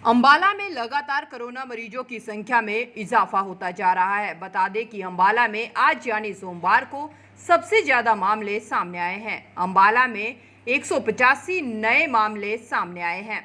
अंबाला में लगातार कोरोना मरीजों की संख्या में इजाफा होता जा रहा है। बता दें कि अंबाला में आज यानी सोमवार को सबसे ज्यादा मामले सामने आए हैं। अंबाला में 185 नए मामले सामने आए हैं।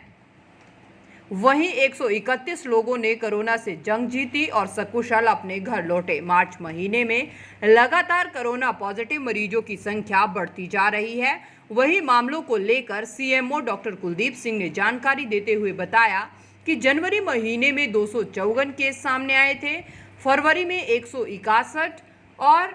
वहीं 131 लोगों ने कोरोना से जंग जीती और सकुशल अपने घर लौटे। मार्च महीने में लगातार कोरोना पॉजिटिव मरीजों की संख्या बढ़ती जा रही है। वहीं मामलों को लेकर सीएमओ डॉक्टर कुलदीप सिंह ने जानकारी देते हुए बताया कि जनवरी महीने में 254 केस सामने आए थे, फरवरी में 161 और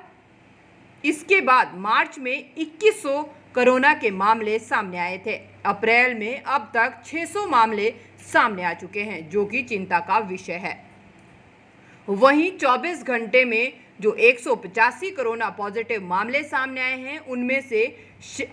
इसके बाद मार्च में 2100 कोरोना के मामले सामने आए थे। अप्रैल में अब तक 600 मामले सामने आ चुके हैं, जो कि चिंता का विषय है। वहीं 24 घंटे में जो 185 कोरोना पॉजिटिव मामले सामने आए हैं, उनमें से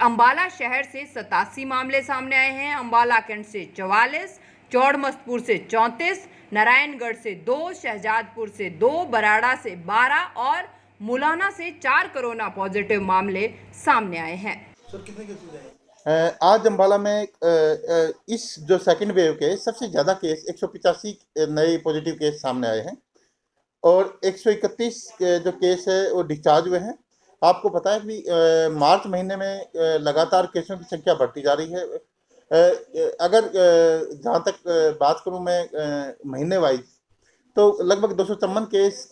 अंबाला शहर से 87 मामले सामने आए हैं, अंबाला कैंट से 44, चौड़मस्तपुर से 34, नारायणगढ़ से 2, शहजादपुर से 2, बराड़ा से 12 और मुलाना से 4 कोरोना पॉजिटिव मामले सामने आए हैं। आज अंबाला में इस जो सेकंड वेव के सबसे ज़्यादा केस 185 नए पॉजिटिव केस सामने आए हैं और 131 जो केस है वो डिस्चार्ज हुए हैं। आपको पता है कि मार्च महीने में लगातार केसों की संख्या बढ़ती जा रही है। अगर जहाँ तक बात करूँ मैं महीने वाइज, तो लगभग 254 केस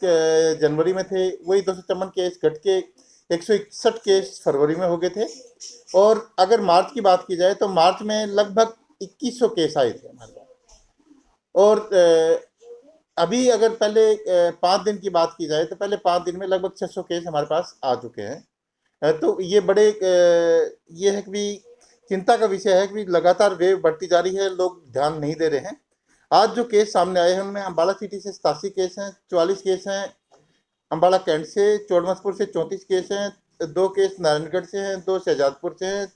जनवरी में थे, वही 254 केस घट के 161 केस फरवरी में हो गए थे। और अगर मार्च की बात की जाए तो मार्च में लगभग 2100 केस आए थे हमारे पास। और अभी अगर पहले 5 दिन की बात की जाए तो पहले 5 दिन में लगभग 600 केस हमारे पास आ चुके हैं। तो ये बड़े ये है कि चिंता का विषय है कि लगातार वेव बढ़ती जा रही है, लोग ध्यान नहीं दे रहे हैं। आज जो केस सामने आए हैं उनमें अंबाला सिटी से 87 केस हैं, 44 केस हैं अंबाला कैंट से, चौड़मस्तपुर से 34 केस हैं, 2 केस नारायणगढ़ से हैं, 2 शहजादपुर से हैं,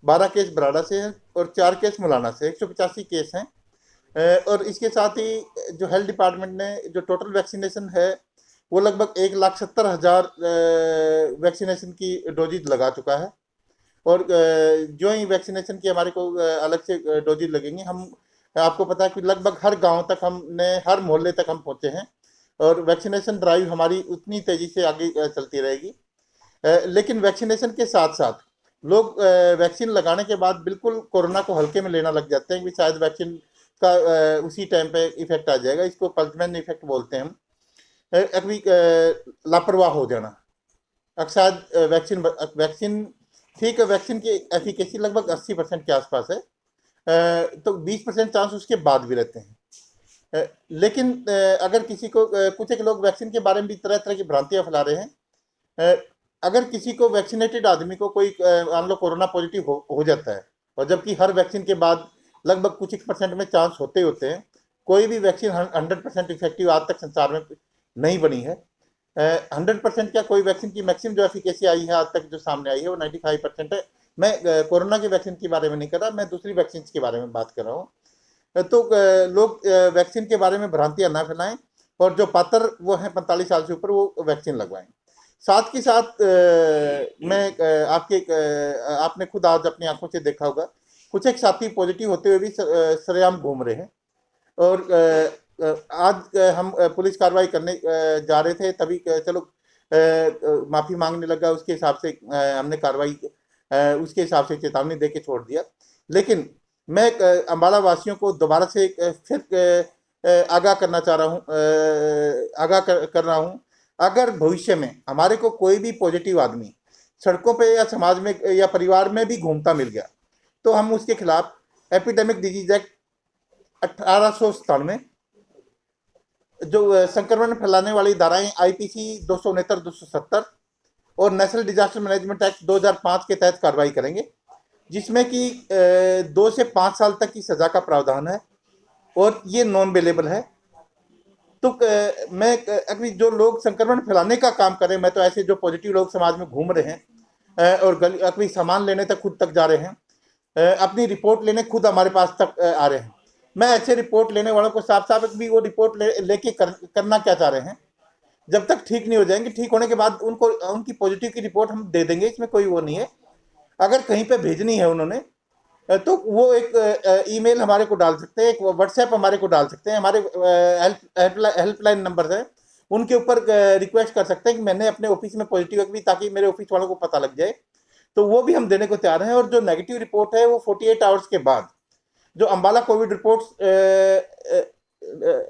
12 केस बराड़ा से हैं और 4 केस मुलाना से। 185 केस हैं। और इसके साथ ही जो हेल्थ डिपार्टमेंट ने जो टोटल वैक्सीनेशन है वो लगभग 1,70,000 वैक्सीनेशन की डोजेज लगा चुका है। और जो ही वैक्सीनेशन की हमारे को अलग से डोजेज लगेंगे, हम आपको पता है कि लगभग हर गांव तक हमने, हर मोहल्ले तक हम पहुंचे हैं और वैक्सीनेशन ड्राइव हमारी उतनी तेज़ी से आगे चलती रहेगी। लेकिन वैक्सीनेशन के साथ साथ लोग वैक्सीन लगाने के बाद बिल्कुल कोरोना को हल्के में लेना लग जाते हैं कि शायद वैक्सीन का उसी टाइम पे इफेक्ट आ जाएगा। इसको पल्समैन इफेक्ट बोलते हैं हम। अभी लापरवाह हो जाना। अक्सर वैक्सीन ठीक है, वैक्सीन की एफिकेसी लगभग 80% के आसपास है, तो 20% चांस उसके बाद भी रहते हैं। लेकिन अगर किसी को कुछ एक लोग वैक्सीन के बारे में भी तरह तरह की भ्रांतियां फैला रहे हैं। अगर किसी को वैक्सीनेटेड आदमी को कोई मान लो कोरोना पॉजिटिव हो जाता है, और जबकि हर वैक्सीन के बाद लगभग कुछ एक % में चांस होते हैं, कोई भी वैक्सीन 100% इफेक्टिव आज तक संसार में नहीं बनी है। 100% क्या, कोई वैक्सीन की मैक्सिमम जो एफिकेसी आई है आज तक जो सामने आई है वो 95% है। मैं कोरोना के वैक्सीन के बारे में नहीं कर रहा, मैं दूसरी वैक्सीन के बारे में बात कर रहा हूँ। तो लोग वैक्सीन के बारे में भ्रांतियां ना फैलाएं और जो पात्र वो हैं 45 साल से ऊपर वो वैक्सीन लगवाएं। साथ के साथ मैं आपने खुद आज अपनी आंखों से देखा होगा, कुछ एक साथी पॉजिटिव होते हुए भी सरेआम घूम रहे हैं। और आज हम पुलिस कार्रवाई करने जा रहे थे, तभी चलो माफ़ी मांगने लगा, उसके हिसाब से हमने कार्रवाई उसके हिसाब से चेतावनी दे के छोड़ दिया। लेकिन मैं अंबाला वासियों को दोबारा से फिर आगाह करना चाह रहा हूँ, आगाह कर रहा हूँ, अगर भविष्य में हमारे को कोई भी पॉजिटिव आदमी सड़कों पे या समाज में या परिवार में भी घूमता मिल गया तो हम उसके खिलाफ एपिडेमिक डिजीज एक्ट 1897 जो संक्रमण फैलाने वाली धाराएं IPC 269, 270 और नेशनल डिजास्टर मैनेजमेंट एक्ट 2005 के तहत कार्रवाई करेंगे, जिसमें कि 2 से 5 साल तक की सजा का प्रावधान है और ये नॉन बेलेबल है। तो मैं अभी जो लोग संक्रमण फैलाने का काम कर रहे हैं, मैं तो ऐसे जो पॉजिटिव लोग समाज में घूम रहे हैं और अभी सामान लेने तक खुद तक जा रहे हैं, अपनी रिपोर्ट लेने खुद हमारे पास तक आ रहे हैं, मैं ऐसे रिपोर्ट लेने वालों को साफ साफ भी वो रिपोर्ट लेके करना क्या चाह रहे हैं, जब तक ठीक नहीं हो जाएंगे, ठीक होने के बाद उनको उनकी पॉजिटिव की रिपोर्ट हम दे देंगे, इसमें कोई वो नहीं है। अगर कहीं पे भेजनी है उन्होंने तो वो एक ईमेल हमारे को डाल सकते हैं, एक व्हाट्सएप हमारे को डाल सकते हैं, हमारे हेल्पलाइन नंबर है उनके ऊपर रिक्वेस्ट कर सकते हैं कि मैंने अपने ऑफिस में पॉजिटिव भी, ताकि मेरे ऑफिस वालों को पता लग जाए, तो वो भी हम देने को तैयार हैं। और जो नेगेटिव रिपोर्ट है वो 48 आवर्स के बाद, जो अम्बाला कोविड रिपोर्ट्स,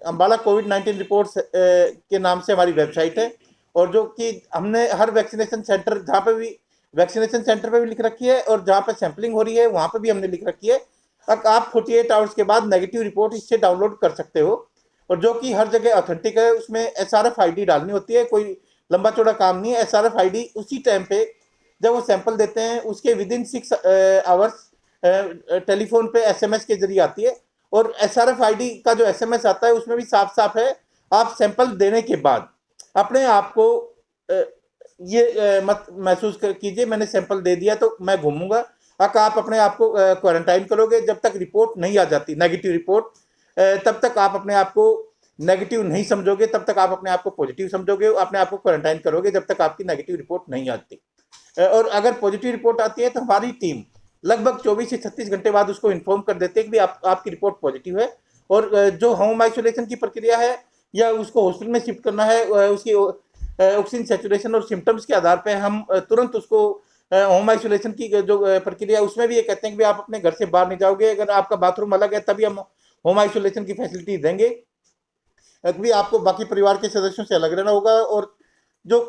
अम्बाला कोविड-19 रिपोर्ट्स के नाम से हमारी वेबसाइट है, और जो कि हमने हर वैक्सीनेशन सेंटर, जहाँ पे भी वैक्सीनेशन सेंटर पे भी लिख रखी है और जहाँ पे सैंपलिंग हो रही है वहाँ पे भी हमने लिख रखी है, अब आप 48 आवर्स के बाद नेगेटिव रिपोर्ट इससे डाउनलोड कर सकते हो, और जो कि हर जगह ऑथेंटिक है। उसमें SRF ID डालनी होती है, कोई लंबा चौड़ा काम नहीं है। SRF ID उसी टाइम पे जब वो सैंपल देते हैं उसके विदिन 6 आवर्स टेलीफोन पे SMS के जरिए आती है, और SRF ID का जो SMS आता है उसमें भी साफ साफ है, आप सैंपल देने के बाद अपने आप को ये मत महसूस कीजिए मैंने सैंपल दे दिया तो मैं घूमूंगा। आप अपने आप को क्वारंटाइन करोगे जब तक रिपोर्ट नहीं आ जाती नेगेटिव रिपोर्ट, तब तक आप अपने आप को नेगेटिव नहीं समझोगे, तब तक आप अपने आप को पॉजिटिव समझोगे, अपने आप को क्वारंटाइन करोगे जब तक आपकी नेगेटिव रिपोर्ट नहीं आती। और अगर पॉजिटिव रिपोर्ट आती है तो हमारी टीम लगभग 24 से 36 घंटे बाद उसको इन्फॉर्म कर देते हैं कि आपकी रिपोर्ट पॉजिटिव है, और जो होम आइसोलेशन की प्रक्रिया है या उसको हॉस्पिटल में शिफ्ट करना है, उसकी ऑक्सीजन सैचुरेशन और सिम्टम्स के आधार पर हम तुरंत उसको होम आइसोलेशन की जो प्रक्रिया, उसमें भी ये कहते हैं कि आप अपने घर से बाहर नहीं जाओगे, अगर आपका बाथरूम अलग है तभी हम होम आइसोलेशन की फैसिलिटी देंगे, भी आपको बाकी परिवार के सदस्यों से अलग रहना होगा। और जो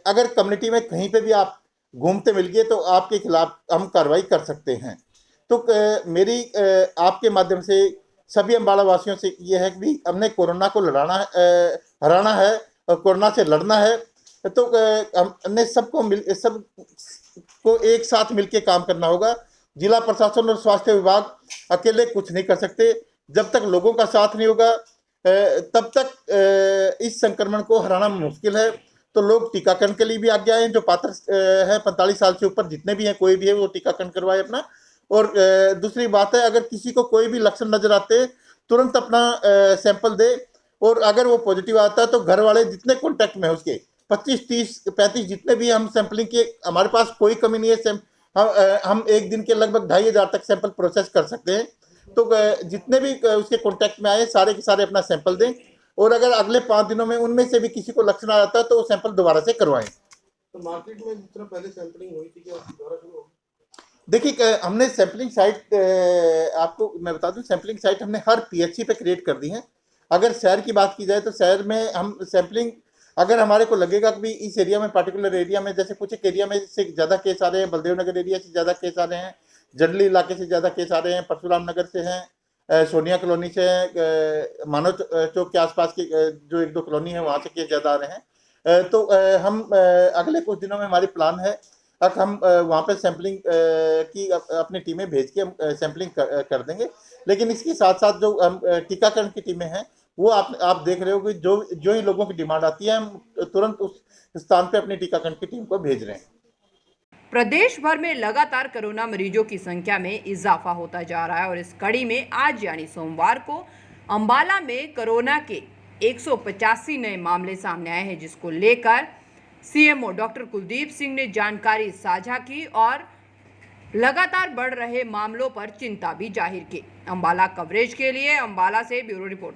अगर कम्युनिटी में कहीं पे भी आप घूमते मिल गए तो आपके खिलाफ हम कार्रवाई कर सकते हैं। तो मेरी आपके माध्यम से सभी अम्बाला वासियों से ये है कि भी हमने कोरोना को हराना है और कोरोना से लड़ना है, तो हमने सब को एक साथ मिलकर काम करना होगा। जिला प्रशासन और स्वास्थ्य विभाग अकेले कुछ नहीं कर सकते, जब तक लोगों का साथ नहीं होगा तब तक इस संक्रमण को हराना मुश्किल है। तो लोग टीकाकरण के लिए भी आगे आए, जो पात्र है 45 साल से ऊपर जितने भी हैं, कोई भी है वो टीकाकरण करवाए अपना। और दूसरी बात है, अगर किसी को कोई भी लक्षण नजर आते तुरंत अपना सैंपल दे, और अगर वो पॉजिटिव आता है तो घर वाले जितने कॉन्टैक्ट में है उसके 25, 30, 35 जितने भी हम सैंपलिंग के, हमारे पास कोई कमी नहीं है। हम एक दिन के लगभग 2500 तक सैंपल प्रोसेस कर सकते हैं। तो जितने भी उसके कॉन्टैक्ट में आए सारे के सारे अपना सैंपल दें, और अगर अगले 5 दिनों में उनमें से भी किसी को लक्षण आ जाता है तो वो सैंपल दोबारा से करवाएं। तो मार्केट में जितना पहले सैंपलिंग हुई थी क्या दोबारा शुरू होगी? देखिए, हमने सैंपलिंग साइट, आपको मैं बता दूं, सैंपलिंग साइट हमने हर PHC पे क्रिएट कर दी है। अगर शहर की बात की जाए तो शहर में हम सैंपलिंग, अगर हमारे को लगेगा कि इस एरिया में, पर्टिकुलर एरिया में, जैसे कुछ एक एरिया में से ज़्यादा केस आ रहे हैं, बलदेव नगर एरिया से ज़्यादा केस आ रहे हैं, जडली इलाके से ज़्यादा केस आ रहे हैं, परशुराम नगर से हैं, सोनिया कॉलोनी से हैं, मानव चौक के आसपास की जो 1-2 कॉलोनी है वहाँ से केस ज़्यादा आ रहे हैं, तो हम अगले कुछ दिनों में हमारी प्लान है अब हम वहाँ पे सैंपलिंग की अपनी टीमें भेज के हम सैंपलिंग कर देंगे। लेकिन इसके साथ साथ जो हम टीकाकरण की टीमें हैं वो आप देख रहे हो कि जो ही लोगों की डिमांड आती है हम तुरंत उस स्थान पे अपनी टीकाकरण की टीम को भेज रहे हैं। प्रदेश भर में लगातार कोरोना मरीजों की संख्या में इजाफा होता जा रहा है और इस कड़ी में आज यानी सोमवार को अम्बाला में कोरोना के 185 नए मामले सामने आए हैं, जिसको लेकर CMO डॉक्टर कुलदीप सिंह ने जानकारी साझा की और लगातार बढ़ रहे मामलों पर चिंता भी जाहिर की। अम्बाला कवरेज के लिए अम्बाला से ब्यूरो रिपोर्ट।